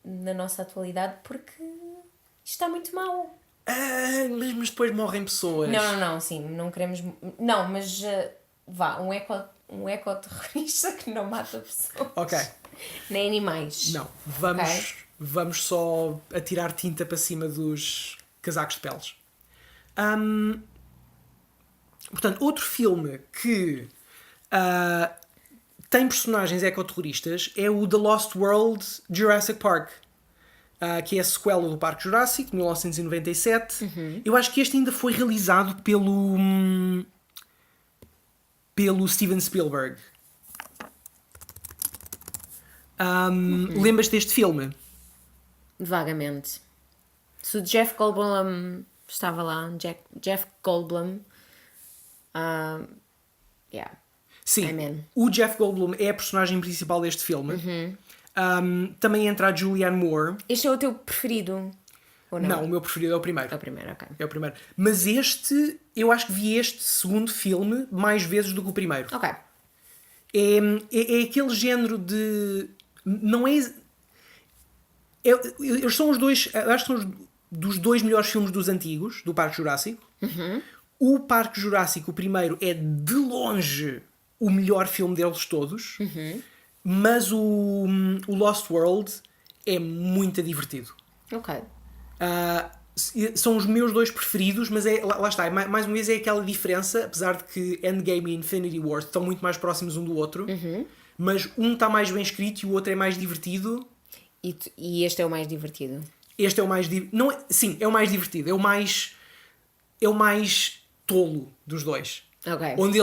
na nossa atualidade, porque isto está muito mau. Mas depois morrem pessoas. Não, sim, não queremos... Não, mas um ecoterrorista que não mata pessoas. Ok. Nem animais. Não, vamos só atirar tinta para cima dos casacos de peles. Portanto, outro filme que tem personagens ecoterroristas é o The Lost World Jurassic Park, que é a sequela do Parque Jurássico, de 1997. Eu acho que este ainda foi realizado pelo Steven Spielberg. Lembras-te deste filme? Vagamente. Se o Jeff Goldblum estava lá, Jeff Goldblum, Yeah. Sim, Amen. o Jeff Goldblum é a personagem principal deste filme. Também entra a Julianne Moore. Este é o teu preferido? Ou não? Não, o meu preferido é o primeiro. É o primeiro, ok. É o primeiro. Mas este, eu acho que vi este segundo filme mais vezes do que o primeiro. Ok. É aquele género de... Não é... Eles são os dois... Acho que são dos dois melhores filmes dos antigos, do Parque Jurássico. O Parque Jurássico, o primeiro, é de longe o melhor filme deles todos. Mas o Lost World é muito divertido. Ok. São os meus dois preferidos, mas lá está, mais uma vez é aquela diferença, apesar de que Endgame e Infinity War estão muito mais próximos um do outro, mas um está mais bem escrito e o outro é mais divertido. E este é o mais divertido? Este é o mais não é... Sim, é o mais divertido, é o mais tolo dos dois. Ok. Onde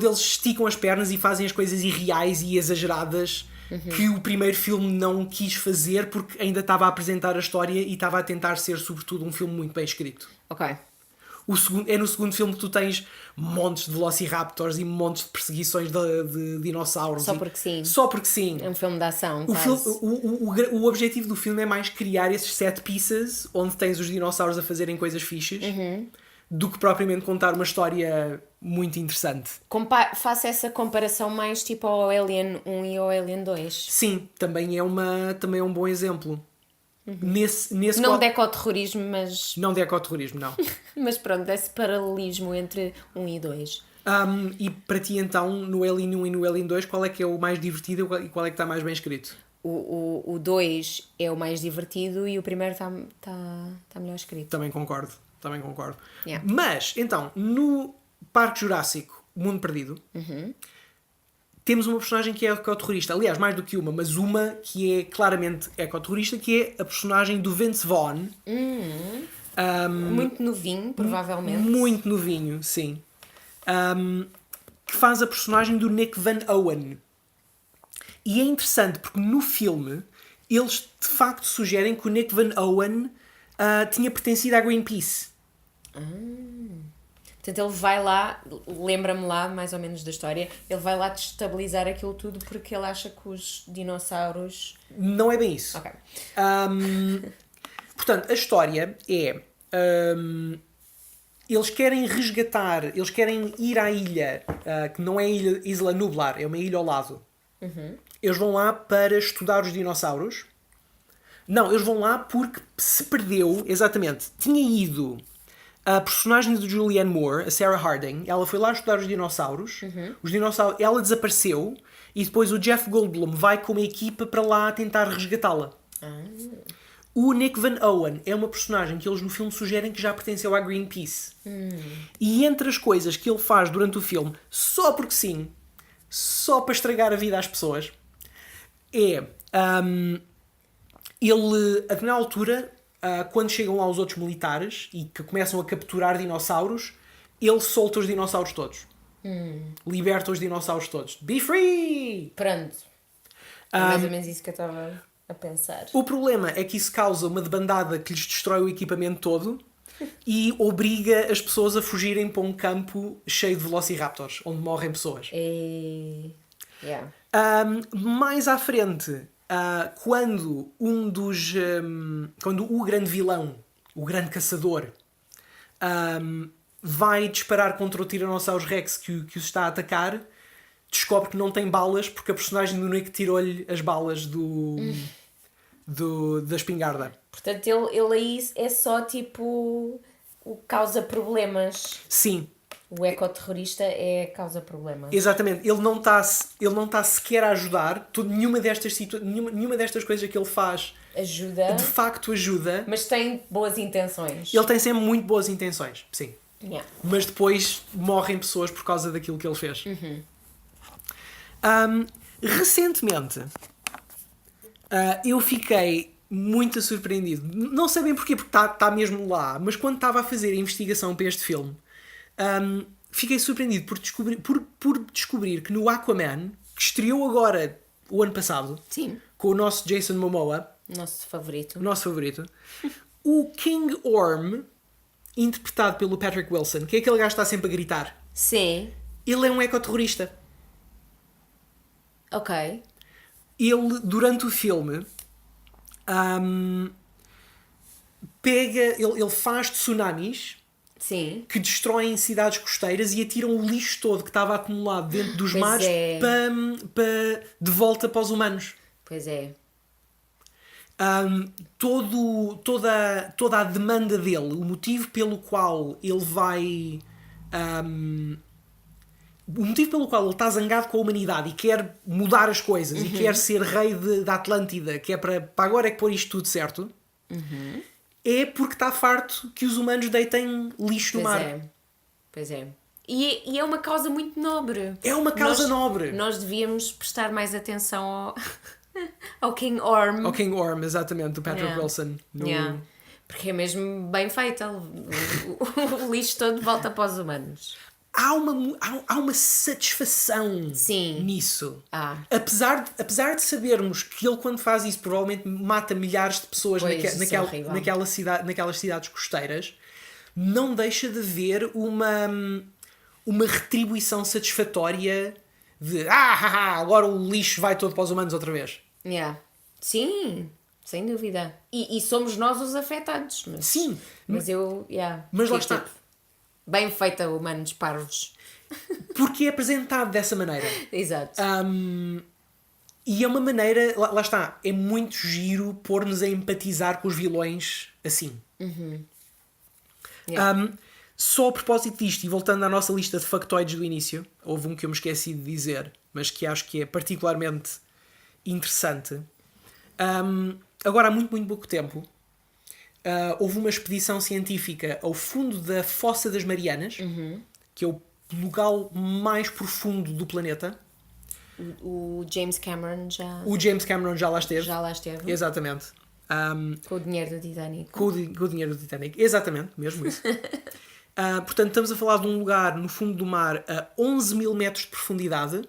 eles esticam as pernas e fazem as coisas irreais e exageradas que o primeiro filme não quis fazer porque ainda estava a apresentar a história e estava a tentar ser, sobretudo, um filme muito bem escrito. Ok. É no segundo filme que tu tens montes de velociraptors e montes de perseguições de dinossauros. Só porque sim. Só porque sim. É um filme de ação, O objetivo do filme é mais criar esses set pieces onde tens os dinossauros a fazerem coisas fixes do que propriamente contar uma história muito interessante. Faça essa comparação mais tipo ao Alien 1 e ao Alien 2. Sim, também é um bom exemplo. Nesse Não de ecoterrorismo, mas... Não de ecoterrorismo, não. Mas pronto, esse paralelismo entre 1 e 2. E para ti então, no Alien 1 e no Alien 2, qual é que é o mais divertido e qual é que está mais bem escrito? O 2 é o mais divertido e o primeiro está melhor escrito. Também concordo. Yeah. Mas, então, no Parque Jurássico, Mundo Perdido, temos uma personagem que é ecoterrorista. Aliás, mais do que uma, mas uma que é claramente ecoterrorista, que é a personagem do Vince Vaughn. Muito novinho, provavelmente. Muito novinho, sim. Que faz a personagem do Nick Van Owen. E é interessante porque no filme eles de facto sugerem que o Nick Van Owen tinha pertencido à Greenpeace. Portanto, ele vai lá, lembra-me lá mais ou menos da história, ele vai lá destabilizar aquilo tudo porque ele acha que os dinossauros... Não é bem isso. Ok. Portanto, a história é... eles querem resgatar, eles querem ir à ilha, que não é a Isla Nublar, é uma ilha ao lado. Eles vão lá para estudar os dinossauros. Não, eles vão lá porque se perdeu, exatamente, tinha ido a personagem de Julianne Moore, a Sarah Harding, ela foi lá estudar os dinossauros, ela desapareceu e depois o Jeff Goldblum vai com uma equipa para lá tentar resgatá-la. O Nick Van Owen é uma personagem que eles no filme sugerem que já pertenceu à Greenpeace. E entre as coisas que ele faz durante o filme, só porque sim, só para estragar a vida às pessoas, é... ele, na altura, quando chegam lá os outros militares e que começam a capturar dinossauros, ele solta os dinossauros todos. Liberta os dinossauros todos. Be free! Pronto. É mais ou menos isso que eu estava a pensar. O problema é que isso causa uma debandada que lhes destrói o equipamento todo e obriga as pessoas a fugirem para um campo cheio de velociraptors, onde morrem pessoas. Yeah. Mais à frente... quando quando o grande vilão, o grande caçador, vai disparar contra o Tyrannosaurus Rex que os está a atacar, descobre que não tem balas porque a personagem do Nick tirou-lhe as balas da espingarda. Portanto, ele aí é só tipo o causa problemas. Sim. O ecoterrorista é causa problemas. Exatamente. Ele não está sequer a ajudar. Nenhuma destas coisas que ele faz ajuda. De facto ajuda. Mas tem boas intenções. Ele tem sempre muito boas intenções. Sim. Yeah. Mas depois morrem pessoas por causa daquilo que ele fez. Recentemente eu fiquei muito surpreendido. Não sei bem porquê, porque está mesmo lá. Mas quando estava a fazer a investigação para este filme, fiquei surpreendido por descobrir que no Aquaman, que estreou agora o ano passado, sim, com o nosso Jason Momoa, nosso favorito, o King Orm, interpretado pelo Patrick Wilson, que é aquele gajo que está sempre a gritar. Sim. Ele é um ecoterrorista. Ok. Ele, durante o filme, ahm, ele faz tsunamis Sim. que destroem cidades costeiras e atiram o lixo todo que estava acumulado dentro dos Pois mares é. de volta para os humanos. Pois é. Toda a demanda dele, o motivo pelo qual ele vai. O motivo pelo qual ele está zangado com a humanidade e quer mudar as coisas e quer ser rei da Atlântida, que é para agora é que pôr isto tudo certo, é porque está farto que os humanos deitem lixo no Pois mar. é. Pois é. E é uma causa muito nobre. É uma causa nobre. Nós devíamos prestar mais atenção ao, ao King Orm. Ao King Orm, exatamente, do Patrick Yeah. Wilson. Yeah. Porque é mesmo bem feita. O lixo todo volta para os humanos. Há uma satisfação Sim. nisso. Apesar de sabermos que ele, quando faz isso, provavelmente mata milhares de pessoas Pois, isso é horrível. naquelas cidades costeiras, não deixa de haver uma retribuição satisfatória de agora o lixo vai todo para os humanos outra vez. Yeah. Sim, sem dúvida. E somos nós os afetados. Mas, Sim. Mas eu. Yeah, Mas lá fico está. tipo, bem feita, humanos parvos. Porque é apresentado dessa maneira. Exato. E é uma maneira, lá está, é muito giro pôr-nos a empatizar com os vilões assim. Yeah. Só a propósito disto, e voltando à nossa lista de factoides do início, houve um que eu me esqueci de dizer, mas que acho que é particularmente interessante. Agora há muito pouco tempo, houve uma expedição científica ao fundo da Fossa das Marianas, que é o lugar mais profundo do planeta. O James Cameron já, O James Cameron já lá esteve. já lá esteve. Exatamente. Com o dinheiro do Titanic. Com o dinheiro do Titanic. Exatamente, mesmo isso. Portanto, estamos a falar de um lugar no fundo do mar a 11 mil metros de profundidade.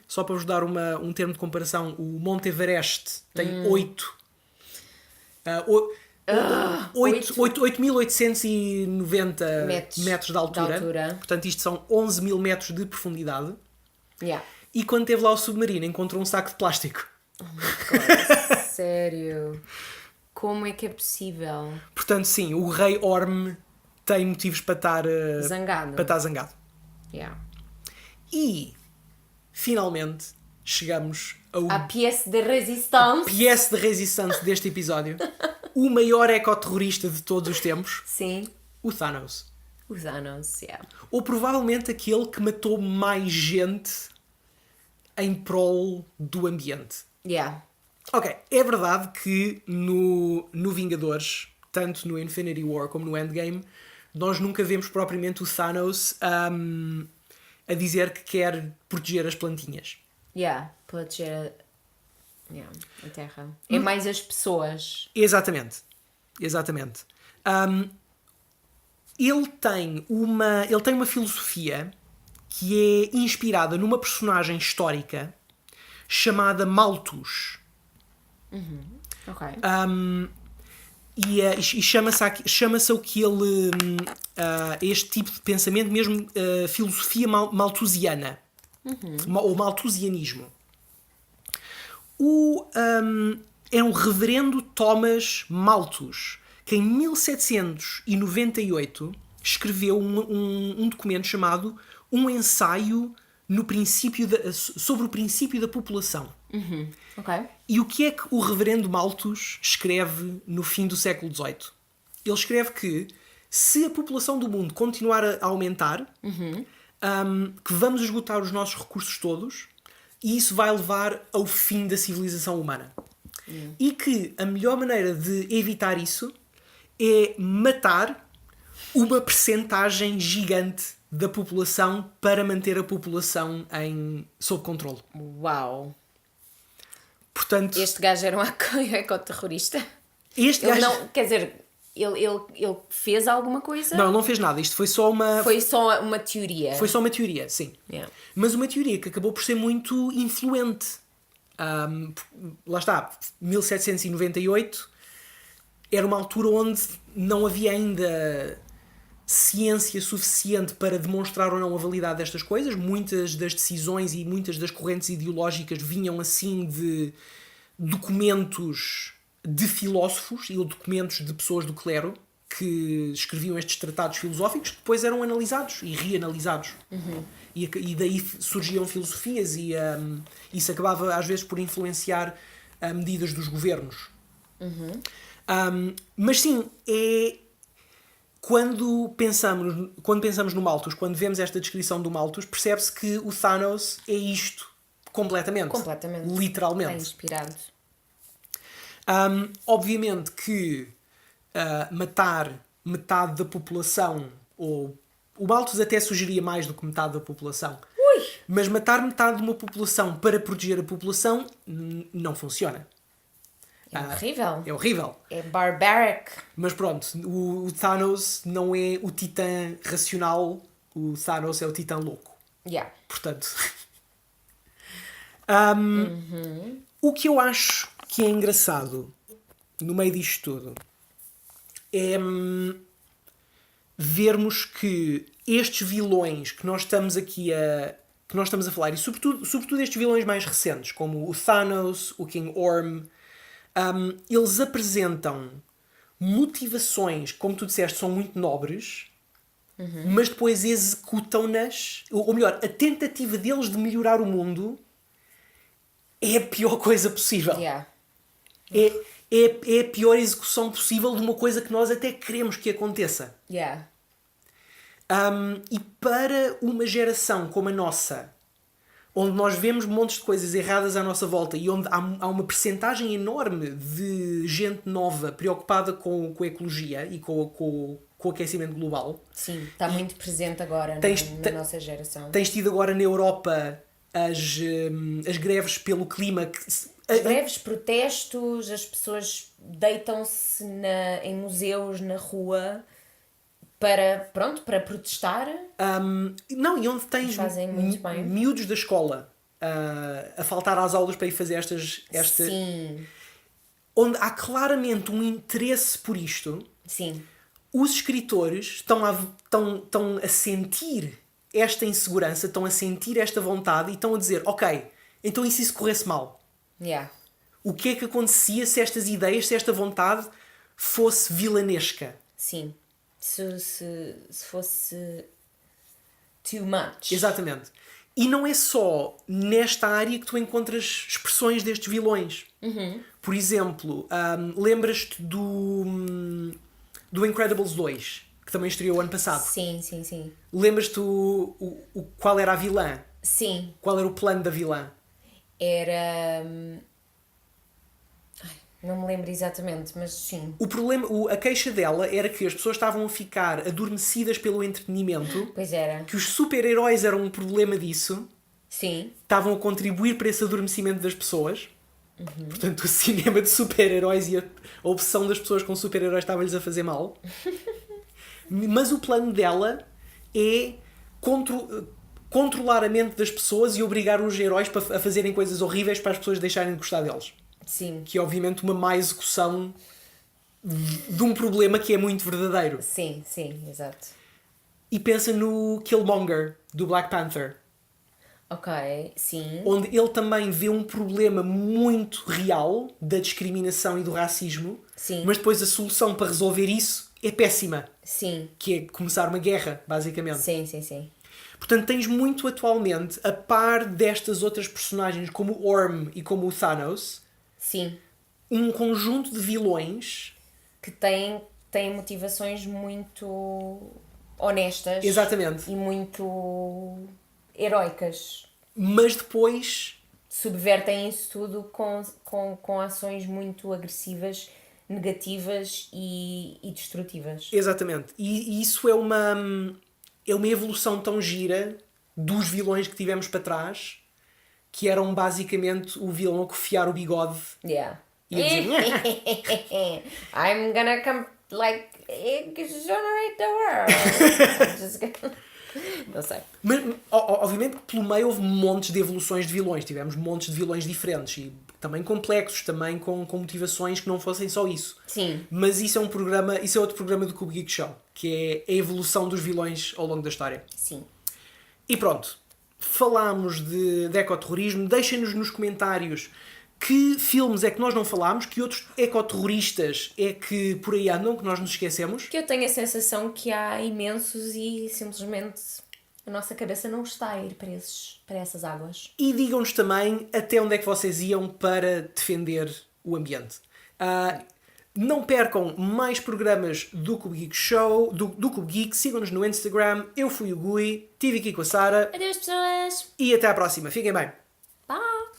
Só para vos dar um termo de comparação, o Monte Everest tem 8.890 metros de altura. Portanto, isto são 11 mil metros de profundidade. Yeah. E quando esteve lá o submarino, encontrou um saco de plástico. Sério? Como é que é possível? Portanto, sim, o Rei Orm tem motivos para estar Zangado. Para estar zangado. Yeah. E, finalmente, chegamos ao A pièce de résistance. pièce de resistance deste episódio. O maior ecoterrorista de todos os tempos, Sim. o Thanos. Os Thanos, yeah. Ou provavelmente aquele que matou mais gente em prol do ambiente. Yeah. Ok, é verdade que no Vingadores, tanto no Infinity War como no Endgame, nós nunca vemos propriamente o Thanos a dizer que quer proteger as plantinhas. Yeah. Proteger a terra. É mais as pessoas. Exatamente. Ele tem uma filosofia que é inspirada numa personagem histórica chamada Malthus. Ok. E chama-se o que ele este tipo de pensamento mesmo filosofia malthusiana ou malthusianismo. É um reverendo Thomas Malthus que em 1798 escreveu um documento chamado Um Ensaio sobre o Princípio da População. Ok. E o que é que o reverendo Malthus escreve no fim do século XVIII? Ele escreve que se a população do mundo continuar a aumentar, que vamos esgotar os nossos recursos todos e isso vai levar ao fim da civilização humana. E que a melhor maneira de evitar isso é matar uma percentagem gigante da população para manter a população sob controle. Uau. Portanto, Este gajo era um ecoterrorista? este Ele gajo... não, quer dizer, ele fez alguma coisa? Não, ele não fez nada. Isto foi só uma... Foi só uma teoria. Foi só uma teoria, sim. Yeah. Mas uma teoria que acabou por ser muito influente. Lá está, 1798 era uma altura onde não havia ainda ciência suficiente para demonstrar ou não a validade destas coisas. Muitas das decisões e muitas das correntes ideológicas vinham assim de documentos de filósofos e documentos de pessoas do clero que escreviam estes tratados filosóficos que depois eram analisados e reanalisados. E daí surgiam filosofias e isso acabava às vezes por influenciar medidas dos governos. Mas sim, quando pensamos no Malthus, quando vemos esta descrição do Malthus, percebe-se que o Thanos é isto completamente. Literalmente. Está inspirado. Obviamente que matar metade da população, ou o Malthus até sugeria mais do que metade da população, mas matar metade de uma população para proteger a população não funciona. É horrível. É horrível. É barbaric. Mas pronto, o Thanos não é o titã racional, o Thanos é o titã louco. Yeah. Portanto. O que eu acho que é engraçado no meio disto tudo é vermos que estes vilões que nós estamos aqui a falar, e sobretudo estes vilões mais recentes, como o Thanos, o King Orm, eles apresentam motivações, como tu disseste, são muito nobres, mas depois executam-nas, ou melhor, a tentativa deles de melhorar o é a pior coisa possível. Yeah. É a pior execução possível de uma coisa que nós até queremos que aconteça. Yeah. E para uma geração como a nossa, onde nós vemos montes de coisas erradas à nossa volta e onde há uma percentagem enorme de gente nova preocupada com a ecologia e com o aquecimento global. Sim, está muito presente agora na nossa geração. Tens tido agora na Europa as greves pelo clima. Greves, protestos, as pessoas deitam-se em museus, na rua, para protestar. Não, e onde tens miúdos da escola a faltar às aulas para ir fazer estas... Sim. Onde há claramente um interesse por isto. Sim. Os escritores estão a sentir esta insegurança, estão a sentir esta vontade e estão a dizer, ok, então e se isso corresse mal? Yeah. O que é que acontecia se estas ideias, se esta vontade fosse vilanesca? Sim. Se fosse too much. Exatamente. E não é só nesta área que tu encontras expressões destes vilões. Por exemplo, lembras-te do Incredibles 2, que também estreou ano passado? Sim. Lembras-te qual era a vilã? Sim. Qual era o plano da vilã? Era... Não me lembro exatamente, mas sim. O problema, a queixa dela era que as pessoas estavam a ficar adormecidas pelo entretenimento. Pois era. Que os super-heróis eram um problema disso. Sim. Estavam a contribuir para esse adormecimento das pessoas. Portanto, o cinema de super-heróis e a obsessão das pessoas com super-heróis estava-lhes a fazer mal. Mas o plano dela é controlar a mente das pessoas e obrigar os heróis a fazerem coisas horríveis para as pessoas deixarem de gostar deles. Sim. Que é obviamente uma má execução de um problema que é muito verdadeiro. Sim, exato. E pensa no Killmonger, do Black Panther. Ok, sim. Onde ele também vê um problema muito real da discriminação e do racismo. Sim. Mas depois a solução para resolver isso é péssima. Sim. Que é começar uma guerra, basicamente. Sim. Portanto, tens muito atualmente, a par destas outras personagens como o Orm e como o Thanos... Sim. Um conjunto de vilões que têm motivações muito honestas. Exatamente. E muito heroicas. Mas depois subvertem isso tudo com ações muito agressivas, negativas e destrutivas. Exatamente. E isso é uma evolução tão gira dos vilões que tivemos para trás, que eram basicamente o vilão a cofiar o bigode. Yeah. E a dizer, I'm gonna come, like, exonerate the world. Não sei. Mas, obviamente, pelo meio houve montes de evoluções de vilões. Tivemos montes de vilões diferentes e também complexos, também com motivações que não fossem só isso. Sim. Mas isso é outro programa do Cube Geek Show, que é a evolução dos vilões ao longo da história. Sim. E pronto, falámos de ecoterrorismo. Deixem-nos nos comentários que filmes é que nós não falámos, que outros ecoterroristas é que por aí andam, que nós nos esquecemos. Que eu tenho a sensação que há imensos e simplesmente a nossa cabeça não está a ir para essas águas. E digam-nos também até onde é que vocês iam para defender o ambiente. Não percam mais programas do Cube Geek Show, do Cube Geek. Sigam-nos no Instagram. Eu fui o Gui, estive aqui com a Sara. Adeus, pessoas! E até à próxima. Fiquem bem. Bye!